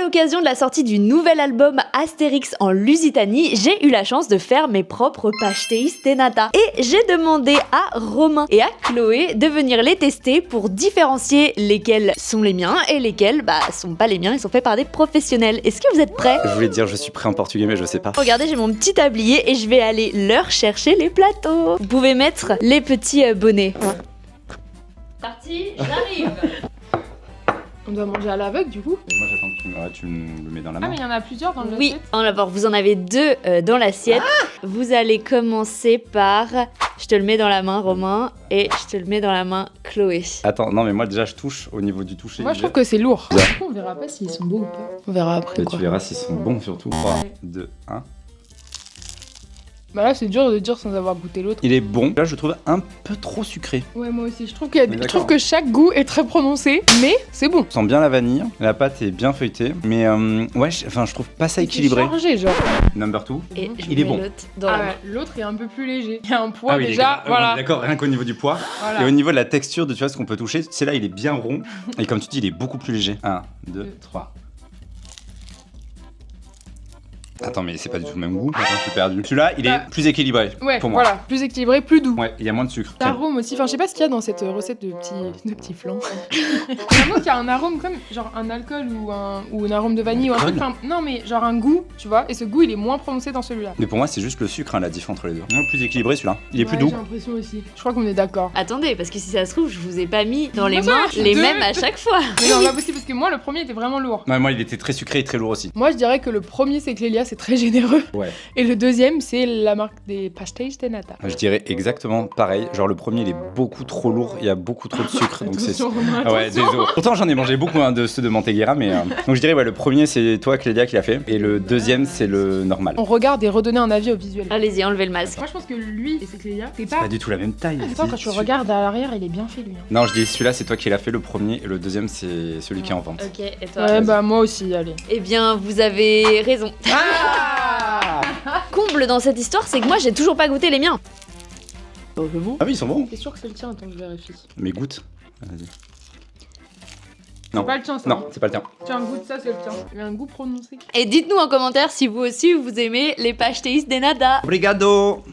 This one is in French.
l'occasion de la sortie du nouvel album Astérix en Lusitanie, j'ai eu la chance de faire mes propres pastéis de nata. Et j'ai demandé à Romain et à Chloé de venir les tester pour différencier lesquels sont les miens et lesquels sont pas les miens, ils sont faits par des professionnels. Est-ce que vous êtes prêts? Je voulais dire je suis prêt en portugais mais je sais pas. Regardez, j'ai mon petit tablier et je vais aller leur chercher les plateaux. Vous pouvez mettre les petits bonnets. Parti, j'arrive. On doit manger à l'aveugle du coup. Moi j'attends que tu me le mets dans la main. Ah mais il y en a plusieurs dans le Oui, set. alors vous en avez deux dans l'assiette. Vous allez commencer par... Je te le mets dans la main Romain et je te le mets dans la main Chloé. Attends, non mais moi déjà je touche au niveau du toucher. Moi je trouve que c'est lourd. Du coup, on verra pas s'ils sont beaux ou pas. On verra après Mais quoi. tu verras s'ils sont bons surtout. 3, 2, 1. Bah là c'est dur de dire sans avoir goûté l'autre. Il est bon. Là je le trouve un peu trop sucré. Ouais moi aussi, je trouve Mais que chaque goût est très prononcé, mais c'est bon. On sent bien la vanille, la pâte est bien feuilletée, mais ouais, je trouve pas ça équilibré. C'est chargé genre. Number 2. Et je Il est mets bon. l'autre dans la Ah main. ouais, l'autre est un peu plus léger. Il y a un poids Ah oui, déjà, voilà. D'accord, rien qu'au niveau du poids. Voilà. Et au niveau de la texture de tu vois ce qu'on peut toucher, c'est là il est bien rond. Et comme tu dis, il est beaucoup plus léger. 1, 2, 3. Attends, mais c'est pas du tout le même goût. Attends, je suis perdu. Celui-là, il est plus équilibré Ouais, pour moi. voilà, plus équilibré, plus doux. Ouais, il y a moins de sucre. L'arôme aussi, enfin je sais pas ce qu'il y a dans cette recette de petits flancs. Vraiment qu'il y a un arôme comme genre un alcool ou un arôme de vanille ou un truc. Enfin, non mais genre un goût, tu vois, et ce goût il est moins prononcé dans celui-là. Mais pour moi, c'est juste le sucre, hein, la diff entre les deux. Non, plus équilibré celui-là. Il est plus doux. J'ai l'impression aussi. Je crois qu'on est d'accord. Attendez, parce que si ça se trouve, je vous ai pas mis dans les Moi, ça mains va, les deux. mêmes à chaque fois. Mais non, pas possible parce que moi le premier était vraiment lourd. Ouais, moi, il était très sucré et très lourd aussi. Moi je dirais que le premier c'est Clélia, c'est très généreux. Ouais. Et le deuxième c'est la marque des pastéis de nata. Je dirais exactement pareil. Genre, le premier, il est beaucoup trop lourd. Il y a beaucoup trop de sucre. Donc c'est. Attention, Romain, Ah ouais, attention. désolé. Pourtant, j'en ai mangé beaucoup de ceux de Manteguera, mais. Donc, je dirais, ouais, le premier, c'est toi, Clélia, qui l'a fait. Et le deuxième, c'est le normal. On regarde et redonner un avis au visuel. Allez-y, enlevez le masque. Moi je pense que lui et c'est Clélia, c'est C'est pas du tout la même taille. Attends, quand tu regardes à l'arrière, il est bien fait lui. Hein. Non, je dis celui-là, c'est toi qui l'as fait le premier. Et le deuxième, c'est celui qui est en vente. Ok, et toi? Ouais, bah moi aussi, allez. Eh bien, vous avez raison. Ah Comble dans cette histoire, c'est que moi j'ai toujours pas goûté les miens. Oh, c'est bon. Ah oui, ils sont bons. C'est sûr que c'est le tien, attends que je vérifie. Mais goûte. Vas-y. C'est Non. pas le tien ça. Non, c'est pas le tien. Tiens, goûte ça, c'est le tien. Il y a un goût prononcé. Et dites-nous en commentaire si vous aussi vous aimez les pastéis de nada. Obrigado.